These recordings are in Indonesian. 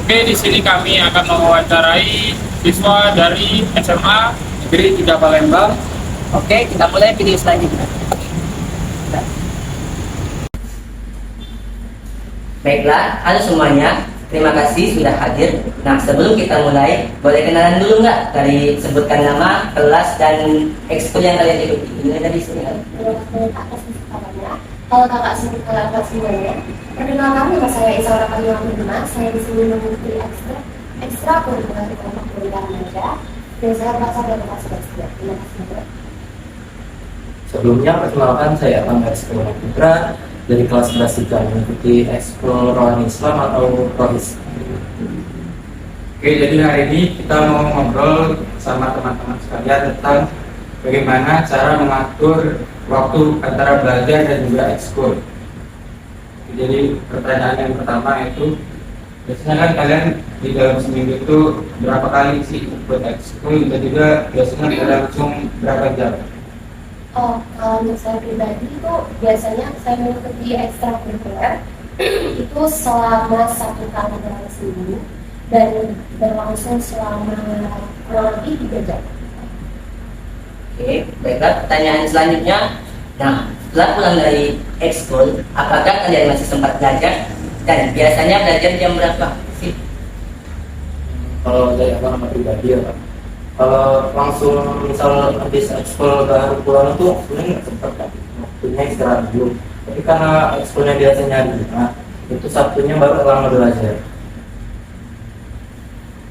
Oke, di sini kami akan mewawancarai siswa dari SMA Negeri 3 Palembang. Oke, kita mulai video selanjutnya. Baiklah, halo semuanya. Terima kasih sudah hadir. Nah, sebelum kita mulai, boleh kenalan dulu nggak? Dari sebutkan nama, kelas, dan ekskul yang kalian ikuti. Ini tadi sini. Kalau kakak sebut kelas semuanya, perkenalkan nama saya Isaura Kalimantan. Saya di sini mengikuti ekstra kurikuler kelompok pendidikan remaja dan saya berasal dari kelas 3. Terima kasih. Sebelumnya, perkenalkan saya Bang Ekskul Putra dari kelas 11 3 mengikuti ekskul Rohani Islam atau Rohis. Oke, jadi hari ini kita mau ngobrol sama teman-teman sekalian tentang bagaimana cara mengatur waktu antara belajar dan juga ekskul. Jadi pertanyaan yang pertama itu, biasanya kan kalian di dalam seminggu itu berapa kali sih ikut ekskul dan juga biasanya berlangsung berapa jam? Oh, kalau untuk saya pribadi itu biasanya saya mengikuti ekstra kurikuler itu selama 1 kali dalam seminggu dan berlangsung selama kurang lebih 3 jam. Oke, baiklah, pertanyaan selanjutnya. Nah, setelah pulang dari ekskul, apakah kalian masih sempat belajar? Dan biasanya belajar jam berapa sih? Kalau dari apa nama pribadi ya Pak, kalau langsung misal habis ekskul baru pulang tuh sebenarnya nggak sempat kan, waktunya istirahat dulu. Tapi karena ekskulnya biasanya hari Jumat, itu Sabtunya baru lama belajar.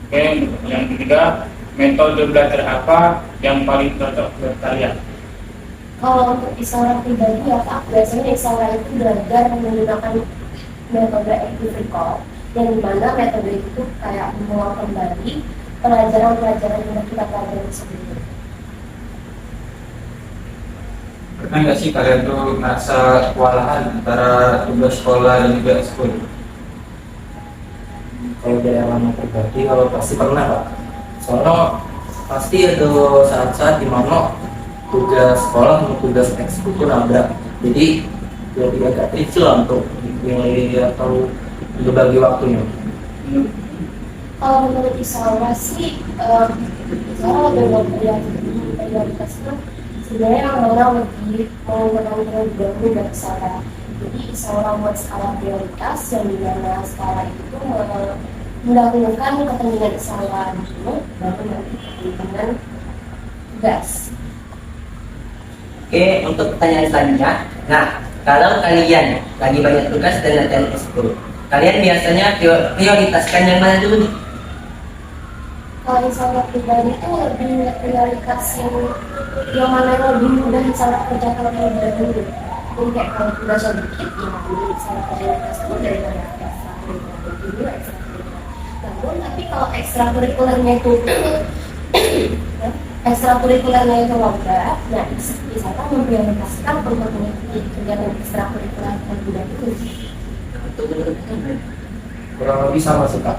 Oke, untuk yang ketiga, metode belajar apa yang paling cocok buat kalian? Kalau untuk Isaura pribadi ya Pak, biasanya Isaura itu belajar menggunakan metode active recall yang dimana metode itu kayak mengulang kembali pelajaran-pelajaran yang kita pelajari sebelumnya. Pernah nggak sih kalian tuh merasa kewalahan antara tugas sekolah dan juga ekskul? Kalau dari lama pribadi, kalau pasti pernah Pak. Soalnya pasti ada saat-saat dimana tugas sekolah sama tugas ekskul itu nabrak. Jadi jadi agak tricky lah untuk memilih atau berbagi waktunya. Kalau menurut Isaura sih, Isaura lebih mempunyai prioritas itu sebenarnya yang mana lebih menggunakan terlebih dahulu dari Isaura. Jadi Isaura buat skala prioritas yang dimana skala itu mendahulukan kepentingan Isaura dulu, baru nanti kepentingan tugas. Oke, untuk pertanyaan selanjutnya. Nah, kalau kalian lagi banyak tugas dan latihan ekskul, kalian biasanya prioritaskan yang mana dulu nih? Kalau Isaura pribadi itu lebih prioritas yang mana yang lebih mudah Isaura kerjakan terlebih dahulu. Jadi kayak kalau tugasnya dikit, ya lebih Isaura prioritas dulu daripada ekstrakurikuler. Namun tapi kalau ekstrakurikulernya itu lomba, nah Isaura memprioritaskan untuk mengikuti kegiatan ekstrakurikuler terlebih dahulu. Untuk menurut kalian? Kurang lebih sama sih Kak.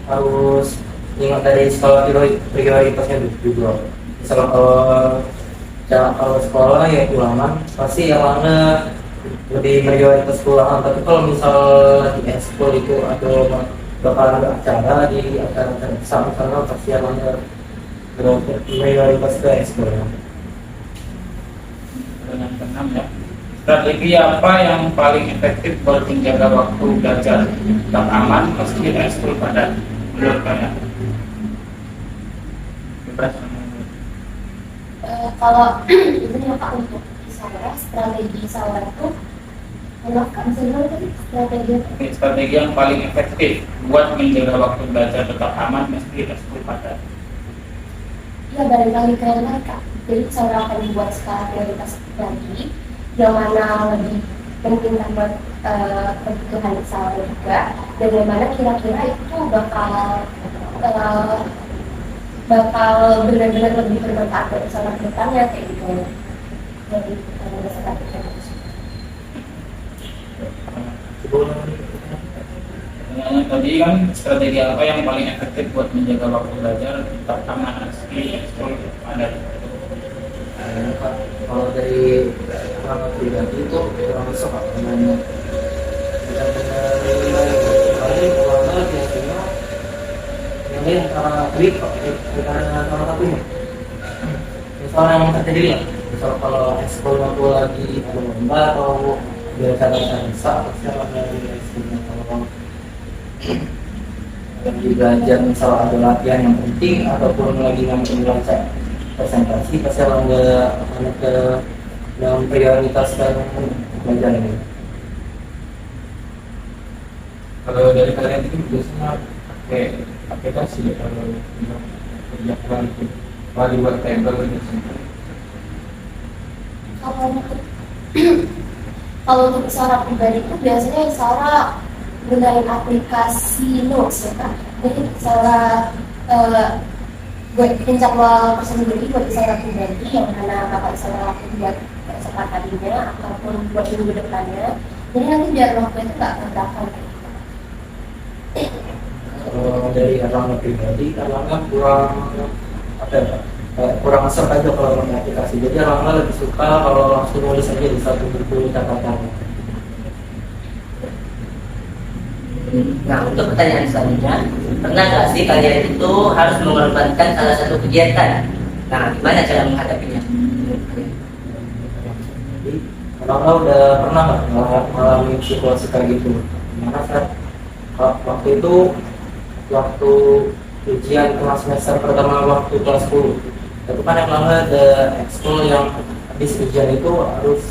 Harus ingat dari skala prioritasnya juga. Misalnya kalau sekolah ya ulangan, pasti yang mana lebih prioritas ulangan. Tapi kalau misal di ekskul itu ada bakal ada acara di acara sama-sama, pasti yang mana prioritas ke ekskul. Pertanyaan ke-6 ya. Strategi apa yang paling efektif buat menjaga waktu belajar tetap aman meski ekskul padat menurut kalian? Kalau itu ya Pak, untuk Isaura, strategi Isaura itu Strategi yang paling efektif buat menjaga waktu belajar tetap aman meski ekskul padat. ya barangkali kalian mereka. Jadi Isaura akan membuat skala prioritas lagi yang mana lebih penting buat kebutuhan Isaura juga, dan yang mana kira-kira itu bakal benar-benar lebih bermanfaat buat Isaura ke depannya kayak gitu. Jadi Tadi kan strategi apa yang paling efektif buat menjaga waktu belajar tetap aman meski ekskul padat? Kalau dari orang pribadi itu kurang bisa Pak, namanya benar-benar kali ulama biasanya ini antara trik antara salah satunya. Misalnya yang terjadi lah, misal kalau ekskul waktu lagi ada lomba atau dia acara bisa, pasti akan dari ekskulnya. Kalau lagi belajar misal ada latihan yang penting ataupun lagi ngambil belajar presentasi, pasti akan ke yang prioritaskan belajar ini. Kalau dari kalian itu biasanya pakai aplikasi kalau untuk kerja itu, kalau dibuat table gitu. Kalau untuk Sarah pribadi itu biasanya Sarah gunain aplikasi Notes ya Kak. Jadi Sarah buat penjadwal tersendiri buat Sarah pribadi yang mana Kakak Sarah buat esok harinya ataupun buat minggu depannya. Jadi nanti biar waktu itu nggak terdapat. Kalau dari Erlangga pribadi, Erlangga kurang asal aja kalau pakai aplikasi. Jadi Erlangga lebih suka kalau langsung nulis aja di satu buku catatan. Nah, untuk pertanyaan selanjutnya, pernah nggak sih kalian itu harus mengorbankan salah satu kegiatan? Nah, gimana cara menghadapinya? Jadi Erlangga udah pernah nggak mengalami situasi kayak gitu? Dimana saat waktu itu ujian kelas semester pertama waktu kelas 10 itu kan Erlangga ada ekskul yang habis ujian itu harus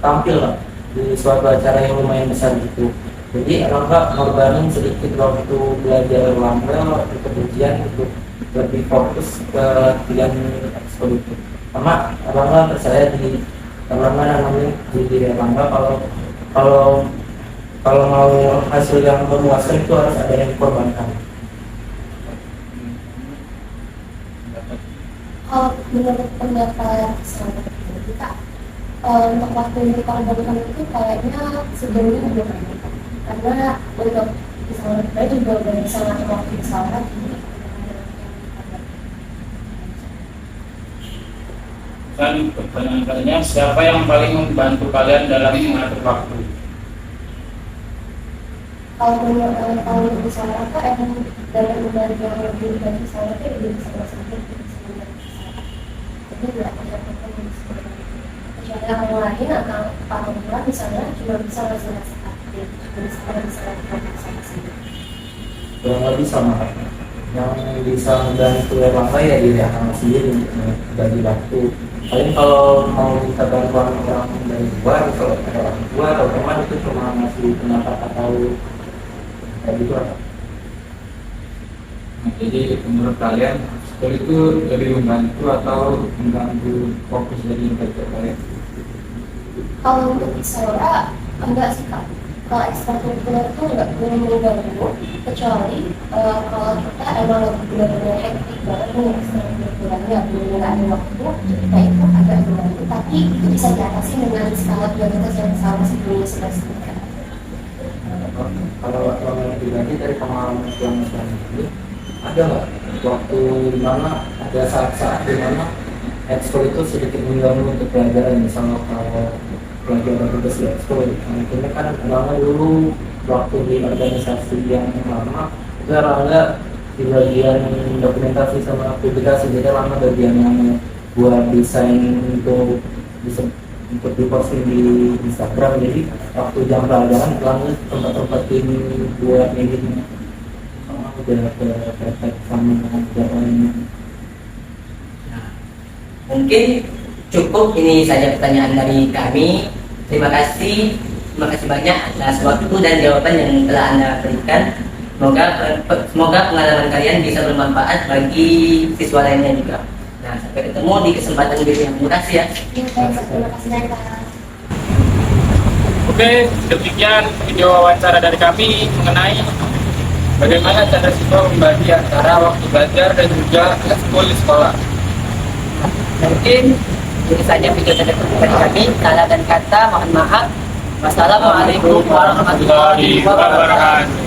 tampil lah di suatu acara yang lumayan besar gitu. Jadi Erlangga ngorbanin sedikit waktu belajar Erlangga ikut ujian untuk lebih fokus ke pilihan ekskul itu. Sama Erlangga percaya di Erlangga namanya di diri Erlangga kalau mau hasil yang memuaskan itu harus ada yang dikorbankan. Menurut pendapat saya kita untuk waktu yang dikorbankan itu kayaknya sebenarnya belum ada, karena untuk misalnya kita juga udah bisa ngatur waktu misalnya. Dan pertanyaan kalian, siapa yang paling membantu kalian dalam mengatur waktu? Kalau menurut saya apa emang dalam membantu yang lebih dari saya itu lebih bisa sendiri. Jadi nggak ada kecuali orang lain atau orang tua misalnya cuma bisa ngasih aktif, misalnya bisa lakukan sendiri. Kurang lebih sama yang bisa membantu Erlangga ya diri Erlangga sendiri untuk bagi waktu. Paling kalau mau minta bantuan orang dari luar, kalau ada orang tua atau teman itu cuma ngasih pendapat atau kayak gitu lah. Nah, jadi menurut kalian ekskul itu lebih membantu atau mengganggu fokus dari belajar kalian? Kalau untuk saya enggak sih Kak. Kalau ekstrakurikuler itu enggak boleh mengganggu, kecuali kalau kita emang lagi benar-benar hektik banget nih ekstrakurikulernya, nggak ada waktu, nah itu agak mengganggu. Tapi itu bisa diatasi dengan skala prioritas yang sama sebelumnya sudah disebutkan. Kalau pribadi dari pengalaman yang ini ada nggak waktu dimana ada saat-saat dimana ekskul itu sedikit mengganggu untuk pelajaran, misalnya kalau pelajaran tugas di ekskul, mungkin kan lama dulu waktu di organisasi yang lama itu Erlangga di bagian dokumentasi sama publikasi, jadi lama bagian yang buat desain untuk diposting di Instagram. Jadi waktu jam pelajaran Erlangga tempat-tempatin buat editnya udah perfect sama jawabannya. Mungkin cukup ini saja pertanyaan dari kami. Terima kasih banyak atas waktu dan jawaban yang telah Anda berikan. Semoga pengalaman kalian bisa bermanfaat bagi siswa lainnya juga. Nah, sampai ketemu di kesempatan berikutnya. Terima kasih ya. Terima kasih banyak. Oke, demikian video wawancara dari kami mengenai bagaimana cara siswa membagi antara waktu belajar dan juga ekskul di sekolah. Mungkin ini saja video dari kami. Salah dan kata mohon maaf. Wassalamualaikum warahmatullahi wabarakatuh.